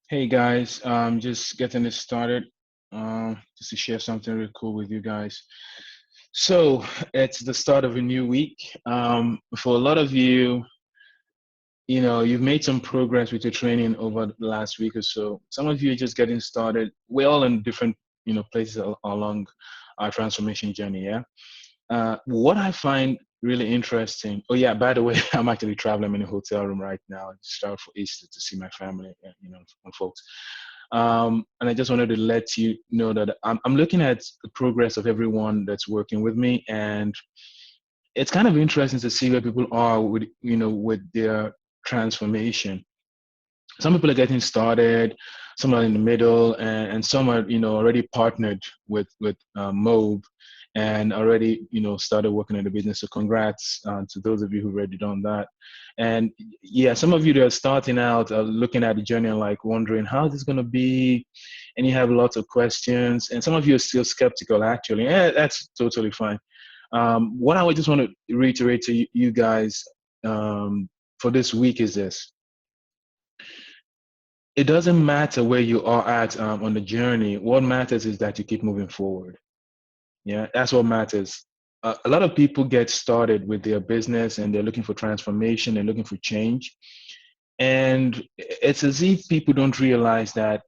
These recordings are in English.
Hey guys, just getting this started. Just to share something really cool with you guys. So it's the start of a new week. For a lot of you, you've made some progress with your training over the last week or so. Some of you are just getting started. We're all in different, places along our transformation journey. Yeah. What I find really interesting. Oh yeah, by the way, I'm actually traveling. I'm in a hotel room right now. I just traveled for Easter to see my family, and folks. And I just wanted to let you know that I'm looking at the progress of everyone that's working with me, and it's kind of interesting to see where people are with their transformation. Some people are getting started, some are in the middle, and some are already partnered with Mobe and already started working in the business. So congrats to those of you who've already done that. And yeah, some of you that are starting out are looking at the journey and like wondering how this is going to be, and you have lots of questions. And some of you are still skeptical. Actually, yeah, that's totally fine. What I would just want to reiterate to you guys for this week is this: it doesn't matter where you are at on the journey. What matters is that you keep moving forward. Yeah, that's what matters. A lot of people get started with their business and they're looking for transformation, they're looking for change. And it's as if people don't realize that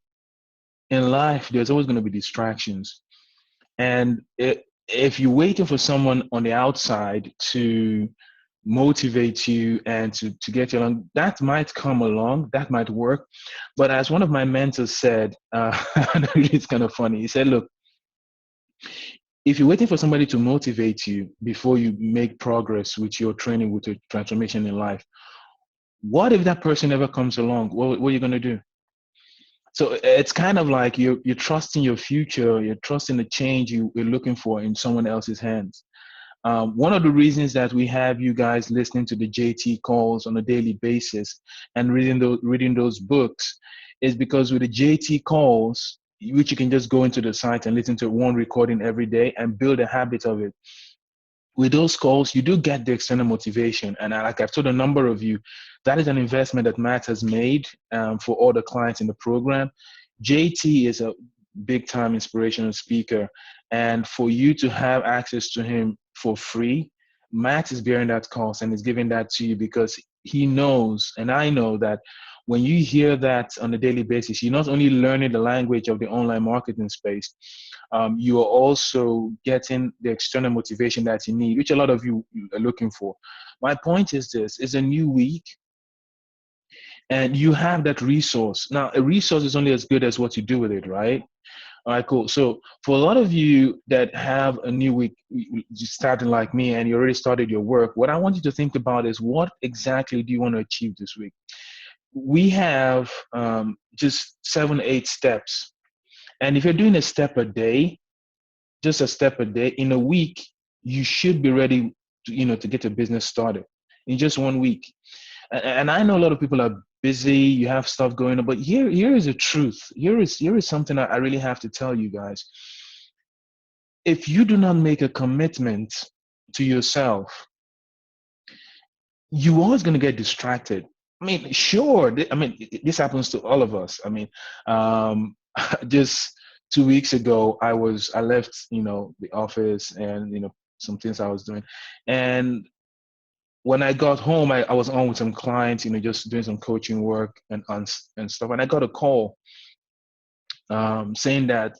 in life, there's always going to be distractions. And if you're waiting for someone on the outside to motivate you and to get you along, that might come along, that might work. But as one of my mentors said, it's kind of funny. He said, look, if you're waiting for somebody to motivate you before you make progress with your training, with your transformation in life, what if that person never comes along? What are you going to do? So it's kind of like you're trusting your future, you're trusting the change you're looking for in someone else's hands. One of the reasons that we have you guys listening to the JT calls on a daily basis and reading those books is because with the JT calls, which you can just go into the site and listen to one recording every day and build a habit of it. With those calls, you do get the external motivation. And like I've told a number of you, that is an investment that Matt has made for all the clients in the program. JT is a big time inspirational speaker. And for you to have access to him for free, Matt is bearing that cost and is giving that to you because he knows, and I know that when you hear that on a daily basis, you're not only learning the language of the online marketing space, you are also getting the external motivation that you need, which a lot of you are looking for. My point is this: it's a new week, and you have that resource. Now, a resource is only as good as what you do with it, right? All right, cool. So for a lot of you that have a new week starting like me and you already started your work, what I want you to think about is what exactly do you want to achieve this week? We have just 7, 8 steps. And if you're doing a step a day, just a step a day, in a week, you should be ready to get a business started in just one week. And I know a lot of people are busy, you have stuff going on, but here is the truth. Here is something I really have to tell you guys. If you do not make a commitment to yourself, you're always going to get distracted. I mean, sure. I mean, this happens to all of us. I mean, just 2 weeks ago, I left, the office and some things I was doing, and when I got home, I was on with some clients, just doing some coaching work and stuff, and I got a call saying that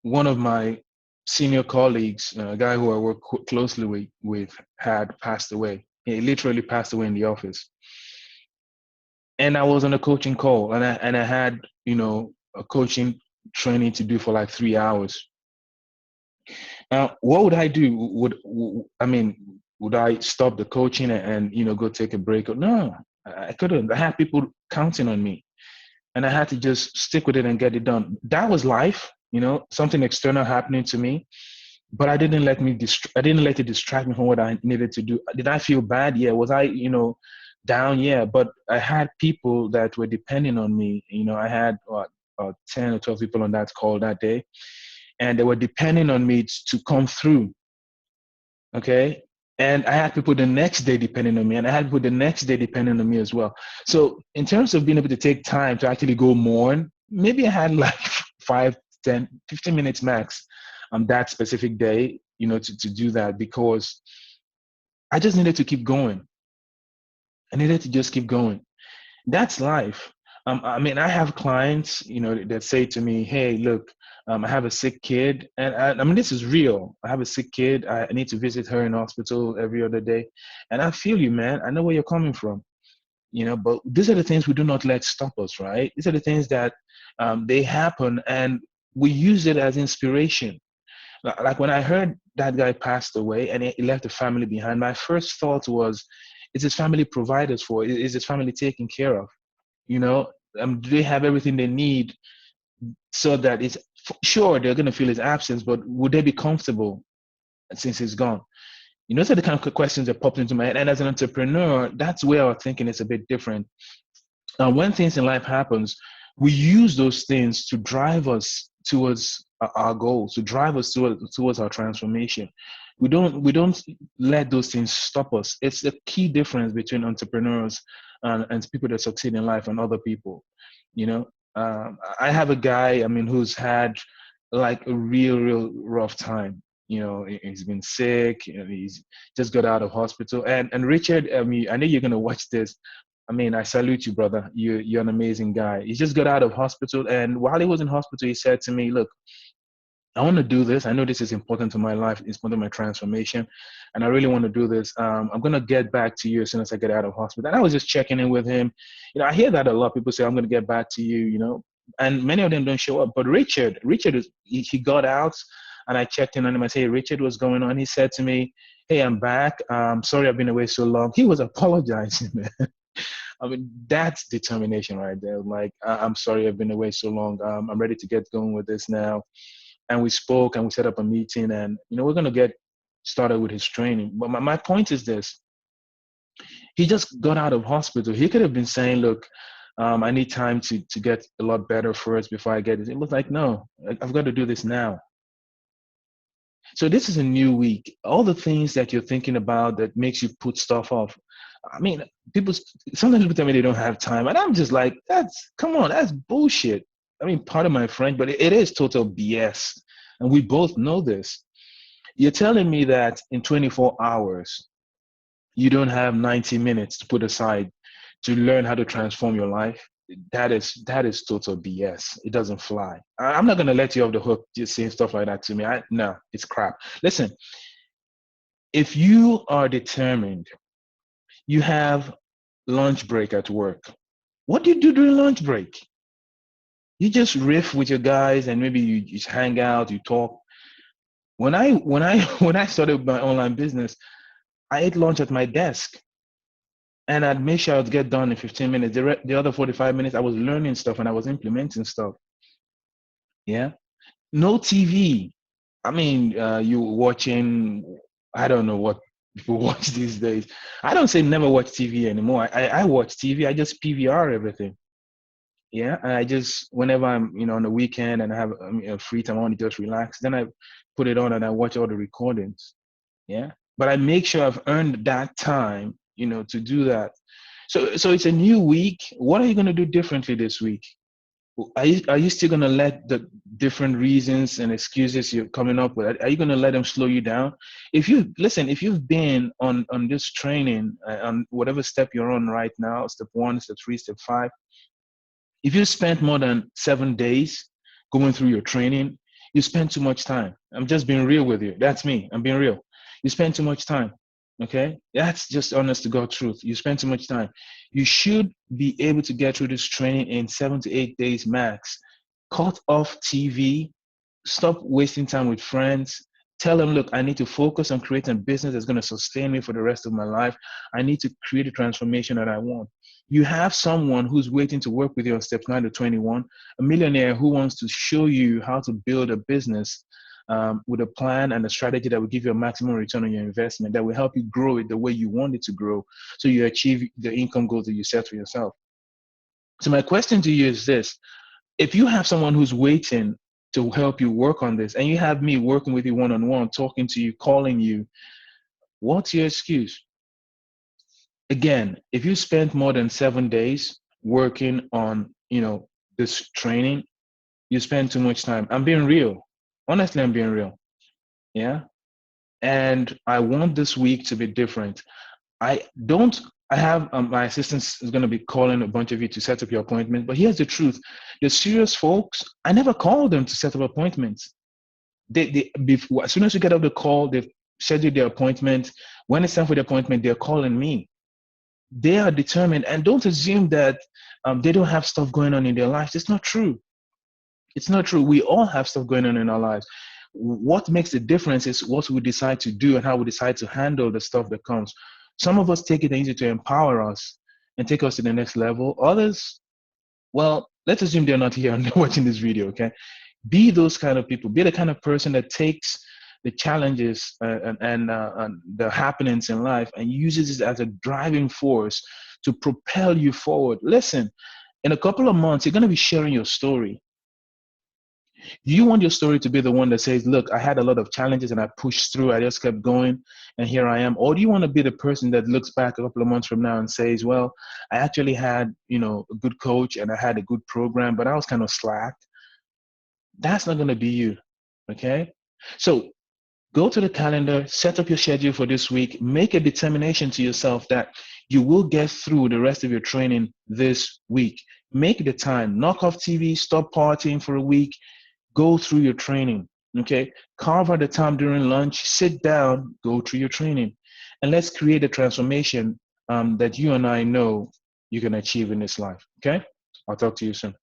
one of my senior colleagues, a guy who I work closely with, had passed away. He literally passed away in the office. And I was on a coaching call, and I had a coaching training to do for like 3 hours. Now, what would I do? I mean, would I stop the coaching and go take a break? No, I couldn't. I had people counting on me, and I had to just stick with it and get it done. That was life, something external happening to me, but I didn't let it distract me from what I needed to do. Did I feel bad? Yeah. Was I down? Yeah. But I had people that were depending on me. I had 10 or 12 people on that call that day, and they were depending on me to come through. Okay. And I had people the next day depending on me, and I had people the next day depending on me as well. So in terms of being able to take time to actually go mourn, maybe I had like 5, 10, 15 minutes max on that specific day, to do that, because I just needed to keep going. I needed to just keep going. That's life. I mean, I have clients, that say to me, "Hey, look, I have a sick kid, and I mean, this is real. I have a sick kid. I need to visit her in hospital every other day, and I feel you, man. I know where you're coming from, But these are the things we do not let stop us, right? These are the things that they happen, and we use it as inspiration. Like when I heard that guy passed away and he left a family behind, my first thought was, is his family provided for? Is his family taken care of? You know, do they have everything they need so that it's sure they're going to feel his absence, but would they be comfortable since he's gone? Those are the kind of questions that popped into my head. And as an entrepreneur, that's where our thinking is a bit different. When things in life happens, we use those things to drive us towards our goals, to drive us towards our transformation. We don't let those things stop us. It's the key difference between entrepreneurs and people that succeed in life and other people. I have a guy, I mean, who's had like a real rough time. He's been sick. He's just got out of hospital. And Richard, I mean, I know you're gonna watch this. I mean, I salute you, brother. You're an amazing guy. He just got out of hospital, and while he was in hospital, he said to me, "Look, I want to do this. I know this is important to my life. It's important to my transformation, and I really want to do this. I'm gonna get back to you as soon as I get out of hospital." And I was just checking in with him. I hear that a lot. People say, "I'm gonna get back to you," and many of them don't show up. But Richard he got out, and I checked in on him. I said, "Hey, Richard, what's going on?" He said to me, "Hey, I'm back. Sorry I've been away so long." He was apologizing, man. I mean, that's determination right there. Like, I'm sorry I've been away so long. I'm ready to get going with this now. And we spoke and we set up a meeting, and we're going to get started with his training. But my point is this: he just got out of hospital. He could have been saying, "Look, I need time to get a lot better first before I get it." It was like, "No, I've got to do this now." So this is a new week. All the things that you're thinking about that makes you put stuff off. I mean, people sometimes people tell me they don't have time, and I'm just like, come on, that's bullshit. I mean, part of my French, but it is total BS, and we both know this. You're telling me that in 24 hours, you don't have 90 minutes to put aside to learn how to transform your life. That is total BS. It doesn't fly. I'm not gonna let you off the hook just saying stuff like that to me. No, it's crap. Listen, if you are determined, you have lunch break at work. What do you do during lunch break? You just riff with your guys and maybe you just hang out, you talk. When I started my online business, I ate lunch at my desk. And I'd make sure I'd get done in 15 minutes. The other 45 minutes, I was learning stuff and I was implementing stuff. Yeah. No TV. I mean, you watching, I don't know what people watch these days. I don't say never watch TV anymore. I watch TV. I just PVR everything. Yeah. And I just, whenever I'm, on the weekend and I have a free time, I want to just relax. Then I put it on and I watch all the recordings. Yeah. But I make sure I've earned that time, to do that. So it's a new week. What are you going to do differently this week? Are you still going to let the different reasons and excuses you're coming up with, are you going to let them slow you down? If you've been on this training, on whatever step you're on right now, step 1, step 3, step 5, if you spent more than 7 days going through your training, you spend too much time. I'm just being real with you. That's me. I'm being real. You spend too much time. Okay? That's just honest to God truth. You spend too much time. You should be able to get through this training in 7 to 8 days max. Cut off TV. Stop wasting time with friends. Tell them, look, I need to focus on creating a business that's going to sustain me for the rest of my life. I need to create a transformation that I want. You have someone who's waiting to work with you on steps 9 to 21, a millionaire who wants to show you how to build a business with a plan and a strategy that will give you a maximum return on your investment, that will help you grow it the way you want it to grow so you achieve the income goals that you set for yourself. So my question to you is this: if you have someone who's waiting to help you work on this, and you have me working with you one-on-one, talking to you, calling you, What's your excuse? Again, if you spend more than 7 days working on, this training, you spend too much time. I'm being real. Honestly, I'm being real. Yeah. And I want this week to be different. I don't, I have my assistant is going to be calling a bunch of you to set up your appointment. But here's the truth: the serious folks, I never call them to set up appointments. Before, as soon as you get off the call, they've scheduled their appointment. When it's time for the appointment, they're calling me. They are determined, and don't assume that they don't have stuff going on in their lives. It's not true. It's not true. We all have stuff going on in our lives. What makes the difference is what we decide to do and how we decide to handle the stuff that comes. Some of us take it easy to empower us and take us to the next level. Others, well, let's assume they're not here and they're watching this video, okay? Be those kind of people. Be the kind of person that takes the challenges and the happenings in life and uses it as a driving force to propel you forward. Listen, in a couple of months, you're going to be sharing your story. You want your story to be the one that says, look, I had a lot of challenges and I pushed through, I just kept going, and here I am? Or do you want to be the person that looks back a couple of months from now and says, well, I actually had, a good coach and I had a good program, but I was kind of slack? That's not going to be you, okay? So go to the calendar, set up your schedule for this week, make a determination to yourself that you will get through the rest of your training this week. Make the time, knock off TV, stop partying for a week, go through your training, okay? Carve out the time during lunch, sit down, go through your training, and let's create a transformation that you and I know you can achieve in this life, okay? I'll talk to you soon.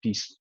Peace.